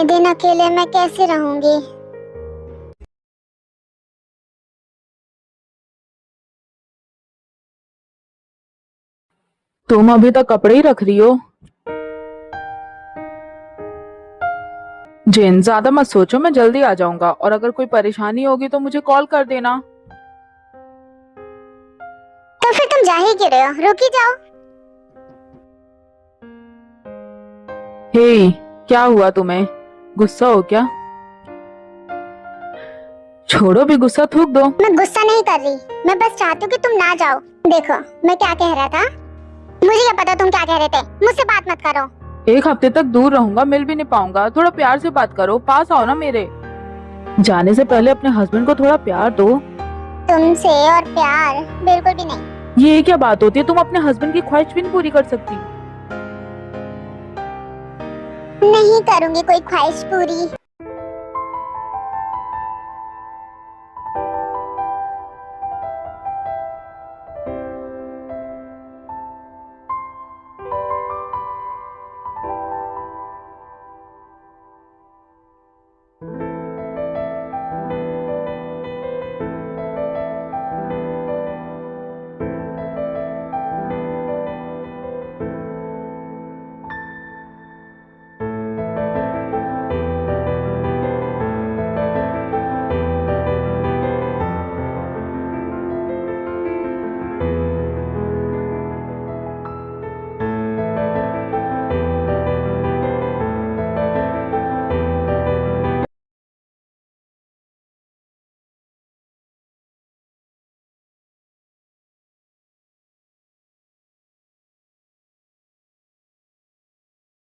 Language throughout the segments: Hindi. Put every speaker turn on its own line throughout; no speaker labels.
इतने दिन अकेले मैं कैसे रहूंगी।
तुम अभी तक कपड़े ही रख रही हो। जिन ज्यादा मत सोचो, मैं जल्दी आ जाऊंगा और अगर कोई परेशानी होगी तो मुझे कॉल कर देना।
तो फिर तुम जा ही क्यों रहे हो, रुक ही जाओ।
हे, क्या हुआ तुम्हें? गुस्सा हो क्या? छोड़ो, भी गुस्सा थूक दो।
मैं गुस्सा नहीं कर रही, मैं बस चाहती हूँ कि तुम ना जाओ। देखो मैं क्या कह रहा था, मुझे क्या पता तुम क्या कह रहे थे। मुझसे बात मत करो।
एक हफ्ते तक दूर रहूंगा, मिल भी नहीं पाऊंगा। थोड़ा प्यार से बात करो, पास आओ ना मेरे। जाने से पहले अपने हस्बैंड को थोड़ा प्यार दो।
तुमसे और प्यार बिल्कुल भी नहीं।
ये क्या बात होती है? तुम अपने हस्बैंड की ख्वाहिश भी नहीं पूरी कर सकती?
नहीं करूंगी कोई ख्वाहिश पूरी।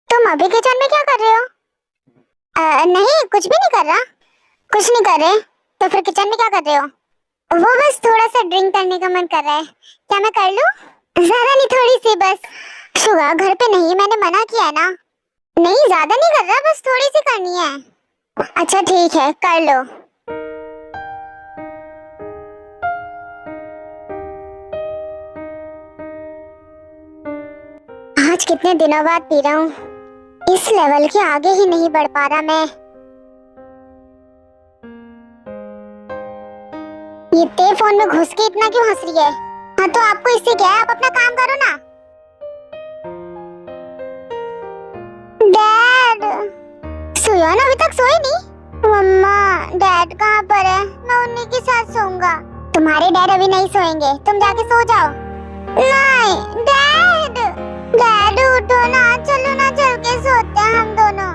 तुम अभी किचन में क्या कर रहे हो? नहीं कुछ भी नहीं कर रहा। कुछ नहीं कर रहे तो फिर किचन में क्या कर रहे हो? वो बस थोड़ा सा ड्रिंक करने का मन कर रहा है। क्या मैं कर लूं? ज्यादा नहीं, थोड़ी सी बस। शुगा घर पे नहीं, मैंने मना किया है ना। नहीं ज्यादा नहीं कर रहा, बस थोड़ी सी करनी है। अच्छा ठीक है, कर लो। आज कितने दिनों बाद पी रहा हूँ। इस लेवल के आगे ही नहीं बढ़ पा रहा मैं। ये ते फोन में घुस के इतना क्यों हंस रही है? हाँ तो आपको इससे क्या है, आप अपना काम करो ना। डैड, सोया ना? अभी तक सोए नहीं? मम्मा डैड कहाँ पर है? मैं उन्हीं के साथ सोऊंगा। तुम्हारे डैड अभी नहीं सोएंगे, तुम जाके सो जाओ। नहीं डैड, डैड उठो ना, चलो ना, चल के सोते हैं हम दोनों।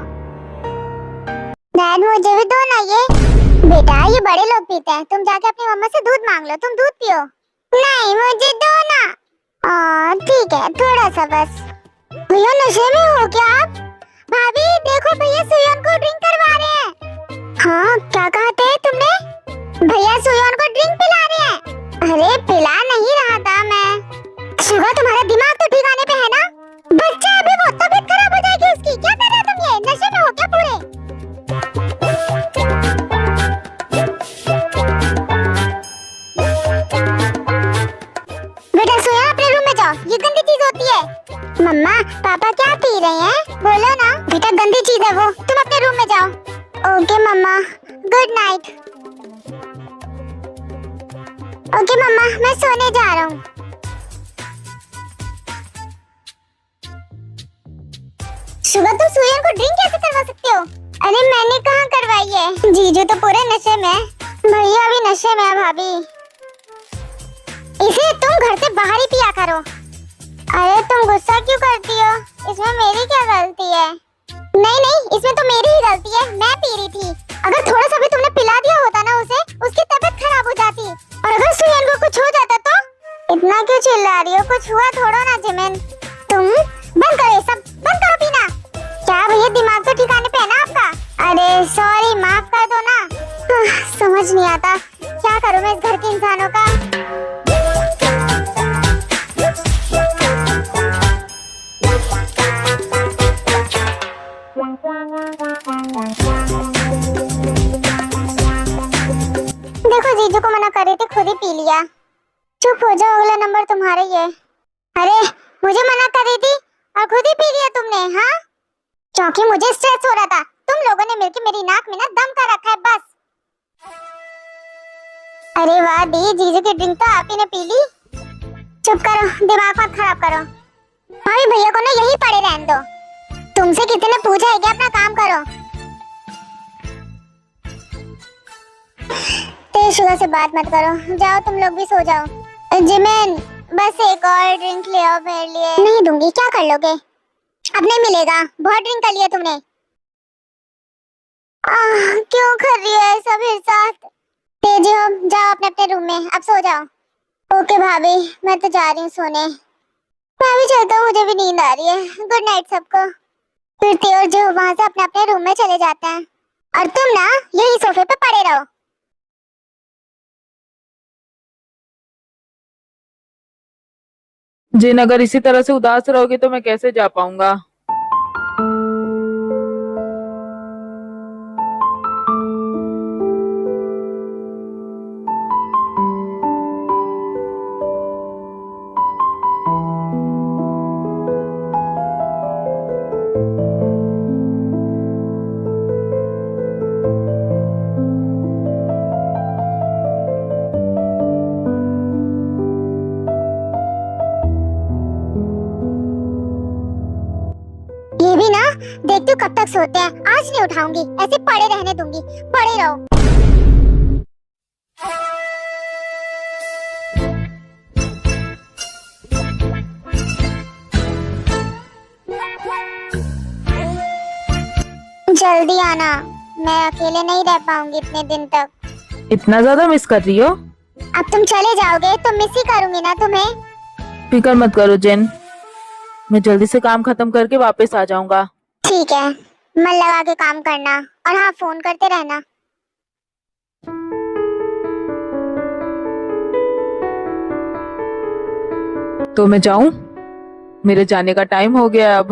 डैड मुझे भी दो ना ये। बेटा ये बड़े लोग पीते हैं, तुम जाके अपनी मम्मा से दूध मांग लो, तुम दूध पियो। नहीं मुझे दो ना। ठीक है, थोड़ा सा बस। भैया नशे में हो क्या आप? भाभी देखो, भैया सुयन को ड्रिंक करवा रहे हैं। हाँ क्या कहा थे तुमने? भैया सुयन को ड्रिंक पिला रहे हैं। अरे पिला नहीं रहा था मैं। शुगा तुम्हारा दिमाग तो ठिकाने पे है ना? बच्चा अभी, वो तबीयत खराब हो जाएगी उसकी। क्या कर रहे हो तुम? ये नशे में हो क्या पूरे? बेटा सोया, अपने रूम में जाओ, ये गंदी चीज होती है। मम्मा पापा क्या पी रहे हैं, बोलो ना। बेटा गंदी चीज है वो, तुम अपने रूम में जाओ। ओके मम्मा, गुड नाइट। ओके मम्मा, मैं सोने जा रहा हूँ। शुगर तुम सुयन को ड्रिंक कैसे करवा सकते हो? अरे मैंने कहाँ करवाई है, जीजू तो पूरे नशे में, भैया भी नशे में है। भाभी इसे तुम घर से बाहर ही पिया करो। अरे तुम गुस्सा क्यों करती हो, इसमें मेरी क्या गलती है? नहीं नहीं, इसमें तो मेरी ही गलती है, मैं पी रही थी। अगर थोड़ा सा भी तुमने पिला दिया होता ना उसे, उसकी तबीयत खराब हो जाती। और अगर सुयन को कुछ हो जाता तो? इतना क्यों चिल्ला रही हो, कुछ हुआ थोड़ा ना जिमिन। तुम बंद करो ये सब, बंद करो पीना। क्या भैया दिमाग तो ठिकाने पे है ना आपका? अरे सॉरी, माफ कर दो ना। समझ नहीं आता क्या करूं मैं इस घर के इंसानों का। देखो जीजू को मना कर रही थी, खुद ही पी लिया। चुप हो जाओ, अगला नंबर तुम्हारा ही है। अरे मुझे मना कर रही थी और खुद ही पी लिया तुमने। हाँ क्योंकि मुझे स्ट्रेस हो रहा था, तुम तुम लोगों ने मिलकर मेरी नाक में ना दम कर रखा है बस। अरे वाह दी, जीजू की ड्रिंक तो आप ही ने पी ली। चुप करो, दिमाग मत खराब करो। भाभी भैया को ना यही पड़े रहने दो। तुमसे किसी ने पूछा है क्या? अपना काम करो। तेज शुगर से बात मत करो, जाओ तुम लोग भी सो जाओ। जिमिन बस एक और ड्रिंक ले आओ मेरे लिए। नहीं दूंगी, क्या कर लोगे? अब नहीं मिलेगा, बहुत ड्रिंक कर लिया तुमने। क्यों कर रही हो ऐसा मेरे साथ? तेजी हो, जाओ अपने अपने रूम में, अब सो जाओ। ओके भाभी, मैं तो जा रही हूँ सोने। मैं भी चलता हूँ, मुझे भी नींद आ रही है। गुड नाइट सबको। फिर ते और जो वहां से अपने अपने रूम में चले जाते हैं और तुम ना यही सोफे पे पड़े रहो।
जिन अगर इसी तरह से उदास रहोगे तो मैं कैसे जा पाऊंगा।
ये भी ना देखती हूँ कब तक सोते हैं। आज नहीं उठाऊंगी, ऐसे पड़े रहने दूंगी, पड़े रहो। जल्दी आना, मैं अकेले नहीं रह पाऊंगी इतने दिन तक।
इतना ज्यादा मिस कर रही हो?
अब तुम चले जाओगे तो मिस ही करूंगी ना तुम्हें।
फिक्र मत करो जिन, मैं जल्दी से काम खत्म करके वापस आ जाऊंगा।
ठीक है, मन लगा के काम करना और हाँ फोन करते रहना।
तो मैं जाऊं? मेरे जाने का टाइम हो गया अब।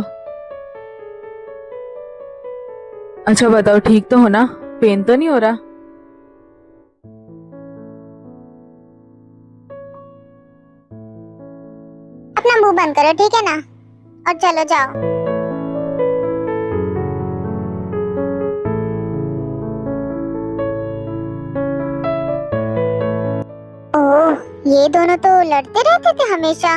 अच्छा बताओ, ठीक तो हो ना? पेन तो नहीं हो रहा?
अपना मुंह बंद करो, ठीक है ना? और चलो जाओ। ओह, ये दोनों तो लड़ते रहते थे हमेशा।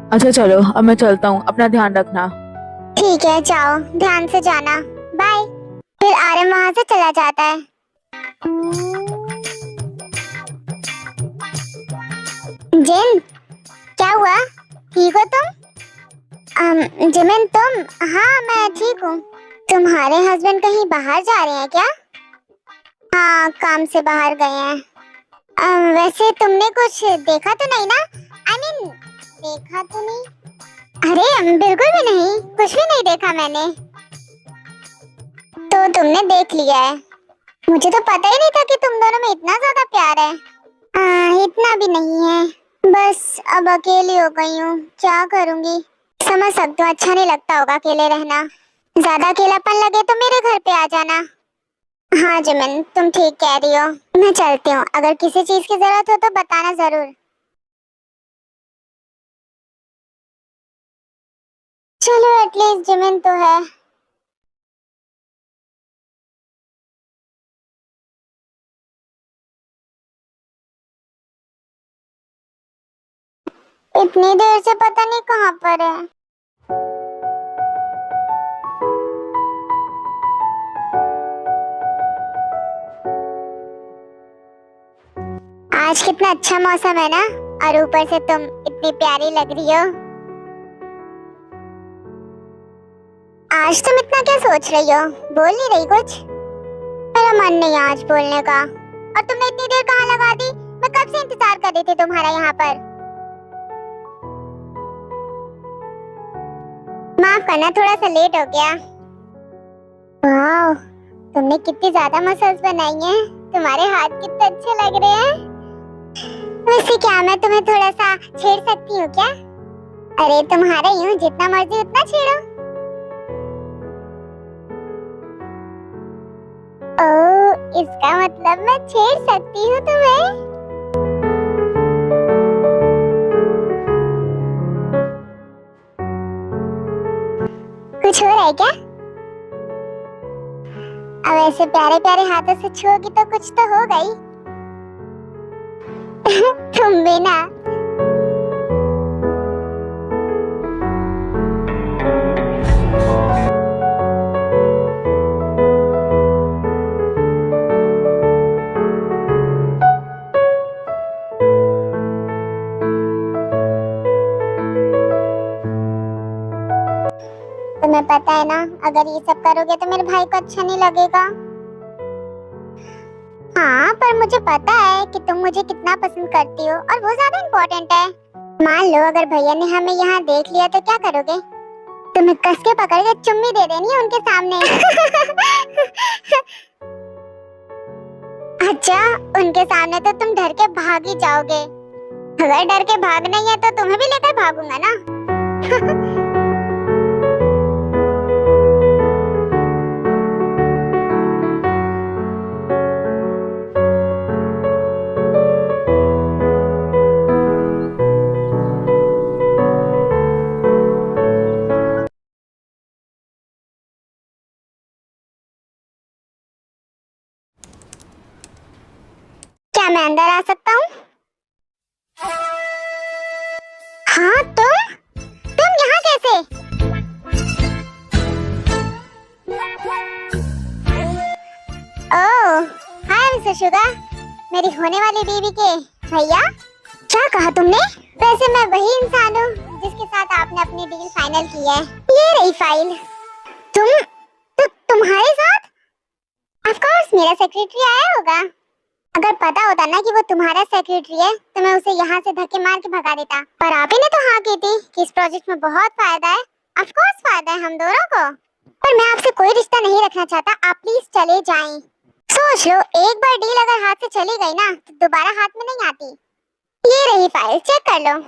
अच्छा चलो, अब मैं चलता हूँ, अपना ध्यान रखना।
ठीक है, जाओ, ध्यान से जाना। बाय। फिर आर्यन वहां से चला जाता है। जिन, क्या हुआ? ठीक हो तुम? जिमिन तुम? हाँ मैं ठीक हूँ। तुम्हारे हस्बैंड कहीं बाहर जा रहे हैं क्या? हाँ, काम से बाहर गए हैं। वैसे तुमने कुछ देखा तो नहीं ना? आई मीन देखा तो नहीं? अरे बिल्कुल भी नहीं, कुछ भी नहीं देखा मैंने। तो तुमने देख लिया है? मुझे तो पता ही नहीं था कि तुम दोनों में इतना ज्यादा प्यार है। इतना भी नहीं है, बस अब अकेली हो गई हूँ, क्या करूँगी। समझ सकती हूँ, अच्छा नहीं लगता होगा अकेले रहना। ज्यादा अकेलापन लगे तो मेरे घर पे आ जाना। हाँ जिमिन, तुम ठीक कह रही हो। मैं चलती हूँ, अगर किसी चीज की जरूरत हो तो बताना जरूर। चलो एटलीस्ट जिमिन तो है। इतनी देर से पता नहीं कहाँ पर है। आज कितना अच्छा मौसम है ना, और ऊपर से तुम इतनी प्यारी लग रही हो। आज तुम इतना क्या सोच रही हो? बोल नहीं रही कुछ? मेरा मन नहीं है आज बोलने का। और तुमने इतनी देर कहाँ लगा दी? मैं कब से इंतजार कर रही थी तुम्हारा यहाँ पर। माफ करना, थोड़ा सा लेट हो गया। वाह, तुमने कितनी ज्यादा मसाज बनाई है। तुम्हारे हाथ कितने अच्छे लग रहे हैं। वैसे क्या मैं तुम्हें थोड़ा सा छेड़ सकती हूँ क्या? अरे तुम्हारा ही हूँ, जितना मर्जी उतना छेड़ो। इसका मतलब मैं छेड़ सकती हूँ तुम्हें। कुछ हो रहा है क्या? अब ऐसे प्यारे प्यारे हाथों से छुओगी तो कुछ तो होगा ही। तुम भी ना। तुम्हें पता है ना, अगर ये सब करोगे तो मेरे भाई को अच्छा नहीं लगेगा। हाँ, पर मुझे पता है कि तुम मुझे कितना पसंद करती हो और वो ज्यादा इम्पोर्टेंट है। मान लो अगर भैया ने हमें यहाँ देख लिया तो क्या करोगे? तुम्हें कस के पकड़ के चुम्मी दे देनी है उनके सामने। अच्छा, उनके सामने तो तुम डर के भाग ही जाओगे। अगर डर के भाग नहीं है तो तुम्हें भी लेकर भागूंगा ना। क्या मैं अंदर आ सकता हूँ? हाँ, तुम यहाँ कैसे? ओह, हाय मिस्टर शुगर, मेरी होने वाली बीवी के भैया। क्या कहा तुमने? वैसे मैं वही इंसान हूँ जिसके साथ आपने अपनी डील फाइनल की है। ये रही फाइल। तुम्हारे साथ? ऑफ कोर्स, मेरा सेक्रेटरी आया होगा। अगर पता होता ना कि वो तुम्हारा सेक्रेटरी है तो मैं उसे यहाँ से धक्के मार के भगा देता। पर आप ही ने तो हाँ की थी कि इस प्रोजेक्ट में बहुत फायदा है। ऑफ कोर्स फायदा है हम दोनों को। पर मैं आपसे कोई रिश्ता नहीं रखना चाहता, आप प्लीज चले जाएं। सोच लो, एक बार डील अगर हाथ से चली गई ना तो दोबारा हाथ में नहीं आती। ये रही फाइल, चेक कर लो।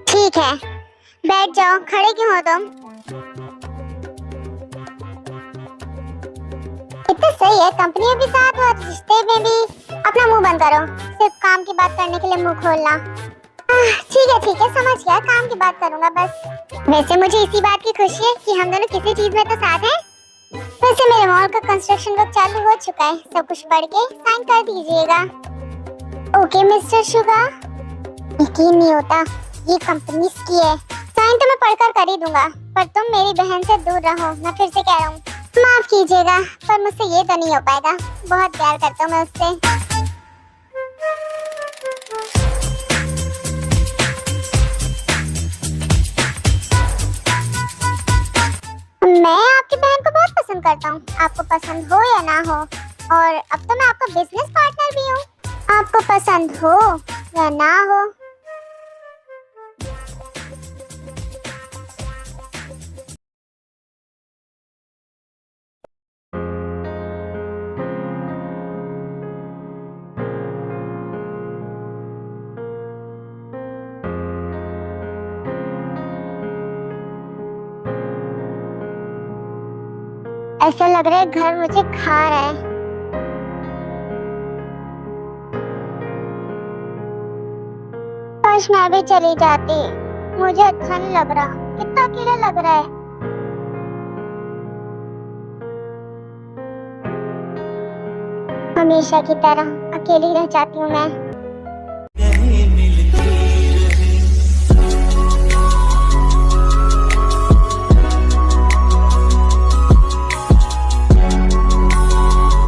ठीक है, बैठ जाओ। खड़े क्यों हो तुम? इतना सही है, कंपनी में भी साथ और रिश्ते में भी। अपना मुंह बंद करो, सिर्फ काम की बात करने के लिए मुंह खोलना। ठीक है, समझ गया, काम की बात करूंगा बस। वैसे मुझे इसी बात की खुशी है कि हम दोनों किसी चीज में तो साथ हैं। वैसे मेरे मॉल का कंस्ट्रक्शन वर्क चालू हो चुका है, सब कुछ पढ़ के साइन कर दीजिएगा। Okay mister sugar. यकीन नहीं होता, ये कंपनी की है। साइन तो मैं पढ़कर कर ही दूंगा, पर तुम मेरी बहन से दूर रहो। मैं फिर से कह रहा हूँ, माफ कीजिएगा, पर मुझसे ये तो नहीं हो पाएगा। बहुत प्यार करता हूँ मैं उससे। मैं आपकी बहन को बहुत पसंद करता हूँ, आपको पसंद हो या ना हो। और अब तो मैं आपका बिजनेस पार्टनर भी हूँ, आपको पसंद हो या ना हो। ऐसा लग रहा है घर मुझे खा रहा है। काश मैं भी चली जाती, मुझे अच्छा नहीं लग रहा, कितना अकेला लग रहा है। हमेशा की तरह अकेली रह जाती हूँ मैं।